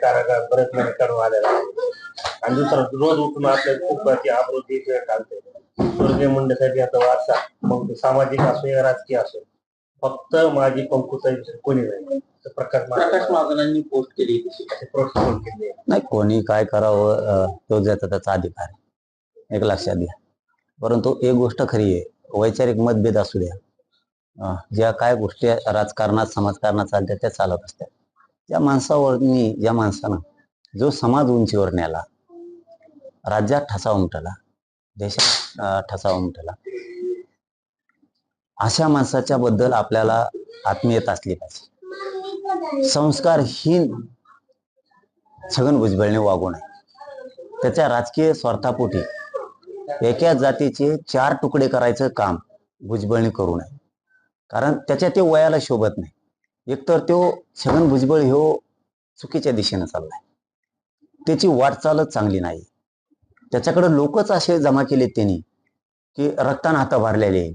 कारागार बरेच महिने काढून आलेला आहे आणि दुसरा रोज उठून आपल्या खूप आबरोची घालते. स्वर्गीय मुंडेसाठी आता वारसा मग सामाजिक असो या राजकीय असो फक्त माझी पंकुचा कोणी नाही. प्रकाश महाजनांनी पोस्ट केली नाही, कोणी काय करावं तो ज्याचा त्याचा अधिकार आहे, एक लक्षात घ्या. परंतु एक गोष्ट खरी आहे, वैचारिक मतभेद असू द्या, ज्या काय गोष्टी राजकारणात समाजकारणात चालतात त्या चालत असतात. ज्या माणसानं जो समाज उंचीवर न्याला, राज्यात ठसा उमटला, देशात ठसा उमटला, अशा माणसाच्या बद्दल आपल्याला आत्मीयता असली पाहिजे. संस्कारहीन छगन भुजबळने वागू नये. त्याच्या राजकीय स्वार्थापोटी एका जातीचे 4 तुकडे करायचं काम भुजबळने करू नये. कारण त्याच्या ते वयाला शोभत नाही. एकतर तो छगन भुजबळ ह्यो चुकीच्या दिशेनं चाललाय, त्याची वाटचालच चांगली नाही. त्याच्याकडे लोकच असे जमा केलेत त्यांनी की रक्तानं हात भरलेले,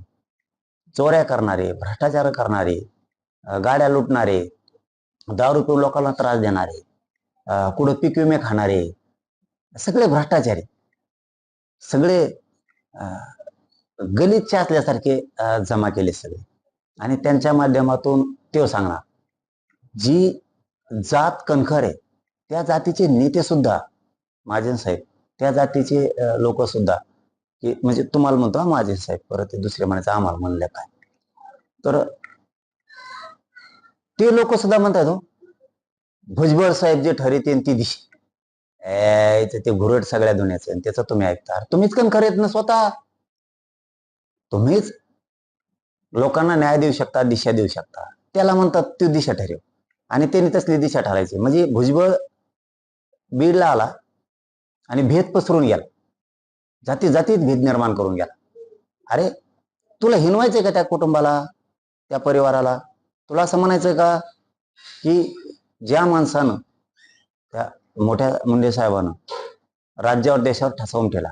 चोऱ्या करणारे, भ्रष्टाचार करणारे, गाड्या लुटणारे, दारू पिऊन लोकांना त्रास देणारे, कुठं पीक विमे खाणारे, सगळे भ्रष्टाचारी, सगळे गलिच्छ असल्यासारखे जमा केले सगळे. आणि त्यांच्या माध्यमातून ते सांगणार जी जात कणखर आहे त्या जातीचे नेते सुद्धा, महाजन साहेब, त्या जातीचे लोक सुद्धा, की म्हणजे तुम्हाला म्हणतो महाजन साहेब, परत ते दुसरे म्हणायचं आम्हाला म्हणलं काय, तर ते लोक सुद्धा म्हणतात हो भुजबळ साहेब जे ठरवते ती दिशा, ते घुरट सगळ्या दुनियाचं आणि त्याचं तुम्ही ऐकता. तुम्हीच कणखर आहेत ना स्वतः, तुम्हीच लोकांना न्याय देऊ शकता, दिशा देऊ शकता. त्याला म्हणतात ती दिशा ठरव, आणि त्यांनी तसली दिशा ठरायची. म्हणजे भुजबळ बीडला आला आणि भेद पसरून गेला, जाती जातीत भेद निर्माण करून गेला. अरे तुला हिनवायचंय का त्या कुटुंबाला, त्या परिवाराला? तुला असं म्हणायचंय का की ज्या माणसानं, त्या मोठ्या मुंडे साहेबानं राज्यावर देशावर ठसा उमटला,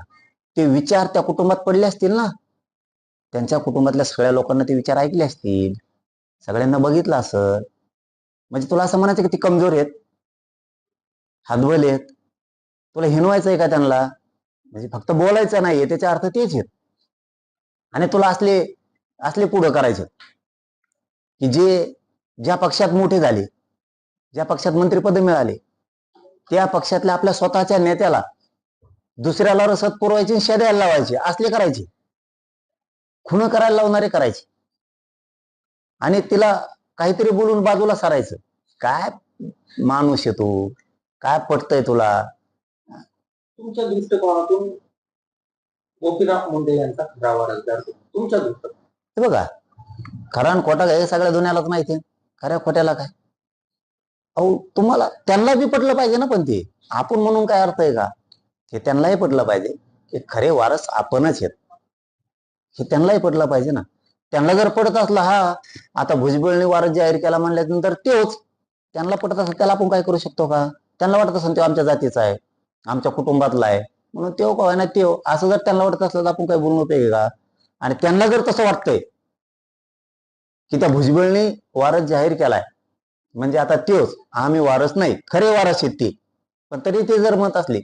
ते विचार त्या कुटुंबात पडले असतील ना, त्यांच्या कुटुंबातल्या सगळ्या लोकांना ते विचार ऐकले असतील, सगळ्यांना बघितलं असं. म्हणजे तुला असं म्हणायचं की ती कमजोर आहेत, हातबल आहेत, तुला हिनवायचंय का त्यांना? म्हणजे फक्त बोलायचं नाहीये, त्याचा अर्थ तेच आहेत. आणि तुला असले पुढं करायचं की जे ज्या पक्षात मोठे झाले, ज्या पक्षात मंत्रिपद मिळाले, त्या पक्षातल्या आपल्या स्वतःच्या नेत्याला दुसऱ्याला रसद पुरवायची, शेद्याला लावायचे, असले करायचे, खुन करायला लावणारे करायचे, आणि तिला काहीतरी बोलून बाजूला सारायचं. काय माणूस आहे तू? काय पटतंय तुला? तुमच्या दृष्टिकोनातून गोपीनाथ मुंडे यांचा खरा वारसदार तुमच्या दृष्टिकोनातून? बघा, खरा आणि खोटा हे सगळ्या दुनियालाच माहिती आहे. खऱ्या खोट्याला काय, अहो तुम्हाला त्यांना बी पटलं पाहिजे ना. पण ते आपण म्हणून काय अर्थ आहे का? हे त्यांनाही पटलं पाहिजे की खरे वारस आपणच आहेत, हे त्यांनाही पटलं पाहिजे ना. त्यांना जर पडत असलं, हा आता भुजबळने वारस जाहीर केला म्हणल्यानंतर तेच त्यांना पटत असलं, त्याला आपण काय करू शकतो का? त्यांना वाटत असेल तो आमच्या जातीचा आहे, आमच्या कुटुंबातला आहे, म्हणून तेव का ना तेव, असं जर त्यांना वाटत असलं तर आपण काय बोलून होते का? आणि त्यांना जर तसं वाटतंय की त्या भुजबळने वारस जाहीर केलाय म्हणजे आता तेच आम्ही वारस नाही, खरे वारस आहेत ते, पण तरी ते जर म्हणत असले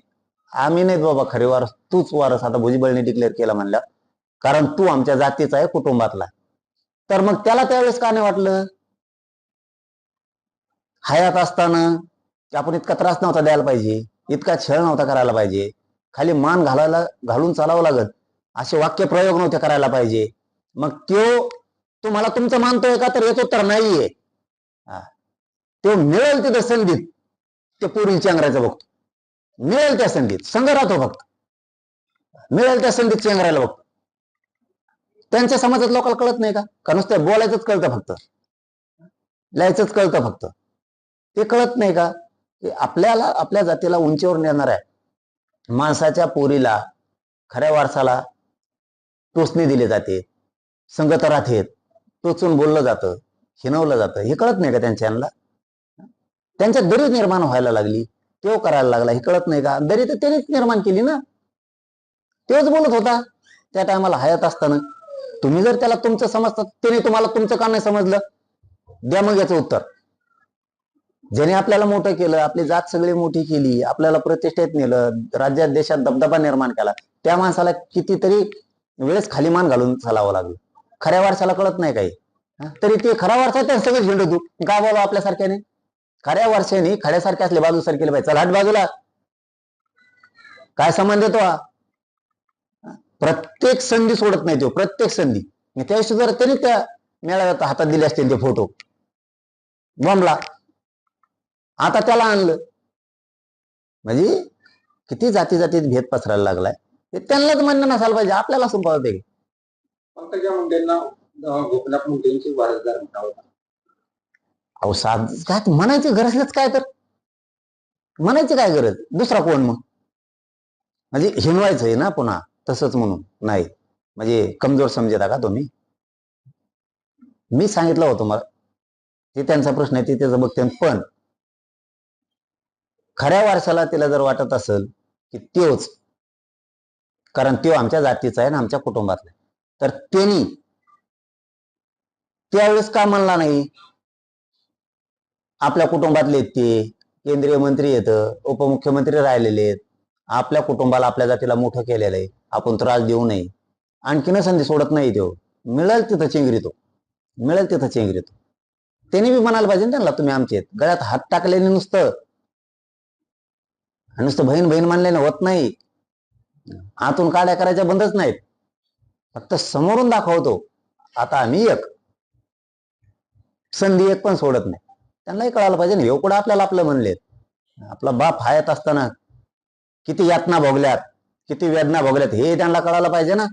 आम्ही नाही बाबा खरे वारस, तूच वारस आता भुजबळने डिक्लेअर केला म्हणल्या, कारण तू आमच्या जातीचा आहे, कुटुंबातला, तर मग त्याला त्यावेळेस का नाही वाटलं? हयात असताना आपण इतका त्रास नव्हता द्यायला पाहिजे, इतका छळ नव्हता करायला पाहिजे, खाली मान घालून चालावं लागत असे वाक्य प्रयोग नव्हते करायला पाहिजे. मग तुम्हाला तुमचं मानतोय का? तर येतो तर नाहीये. तो मिळेल तिथं संधीत ते पोरील चेंगरायचं बघतो, मिळेल त्या संधीत संघ राहतो, फक्त मिळेल त्या संधीत चेंगरायला बघतो. त्यांच्या समाजात लोकांना कळत नाही का नुसतं बोलायचंच कळतं, फक्त लिहायचंच कळतं, फक्त ते कळत नाही का की आपल्याला आपल्या जातीला उंचीवर नेणार आहे माणसाच्या पोरीला, खऱ्या वारसाला टोचणी दिली जाते, संगत राहतेत, टोचून बोललं जातं, हिनवलं जातं, हे कळत नाही का त्यांच्याला? त्यांच्यात दरी निर्माण व्हायला लागली, तेव करायला लागला, हे कळत नाही का? दरी तर त्यानेच निर्माण केली ना, तेच बोलत होता त्या टायमाला हयात असताना. तुम्ही जर त्याला तुमचं समजतात, त्याने तुम्हाला तुमचं का नाही समजलं? द्या मग याचं उत्तर. ज्याने आपल्याला मोठं केलं, आपली जात सगळी मोठी केली, आपल्याला प्रतिष्ठेत नेलं, राज्यात देशात दबदबा निर्माण केला, त्या माणसाला कितीतरी वेळेस खाली मान घालून चालावं लागलं. खऱ्या वारसाला कळत नाही काही. तरी ते खरा वारसा त्या सगळं झेंडू काय बोलावं आपल्यासारख्याने. खऱ्या वारशाने खड्यासारखे असले बाजू सारखे पाहिजे. चला हट बाजूला, काय संबंध येतो हा. प्रत्येक संधी सोडत नाही तो, प्रत्येक संधी. त्याविषयी जर त्यांनी त्या मेळाव्यात हातात दिले असतील ते फोटो, बॉम्बला आता त्याला आणलं. म्हणजे किती जाती जातीत भेद पसरायला लागलाय. ते त्यांनाच म्हणणं नसायला पाहिजे, आपल्याला संपावं ते. पंकजा मुंडेंना गोपीनाथ मुंडेंची वारसदार म्हणावं. अहो साध काय म्हणायची गरजच काय, तर म्हणायची काय गरज, दुसरा कोण मग. म्हणजे हिनवायचंय ना पुन्हा तसंच म्हणून नाही. म्हणजे कमजोर समजता का तुम्ही. मी सांगितलं होतं मला, ते त्यांचा प्रश्न आहे, ते त्याचं बघते. पण खऱ्या वारसाला तिला जर वाटत असेल की त्योच, कारण त्यो आमच्या जातीचा आहे ना आमच्या कुटुंबातला, तर त्यांनी त्यावेळेस का म्हणला नाही. आपल्या कुटुंबातले ते केंद्रीय मंत्री येतं, उपमुख्यमंत्री राहिलेले आहेत, आपल्या कुटुंबाला आपल्या जातीला मोठं केलेलं आहे, आपण त्रास देऊ नये. आणखीन संधी सोडत नाही तो, मिळेल तिथं चेंगरीतो, मिळेल तिथं चेंगरीतो. त्यांनी बी म्हणायला पाहिजे त्यांना, तुम्ही आमचे आहेत. गळ्यात हात टाकल्याने नुसतं बहीण बहीण मानल्याने होत नाही. आतून काड्या करायच्या बंदच नाहीत, फक्त समोरून दाखवतो आता आम्ही एक, संधी एक पण सोडत नाही. त्यांनाही कळायला पाहिजे ना, एवढं आपल्याला आपलं म्हणलेत. आपला बाप हयात असताना किती यातना भोगल्यात, किती वेदना भोगल्यात, हे त्यांना कळायला पाहिजे ना.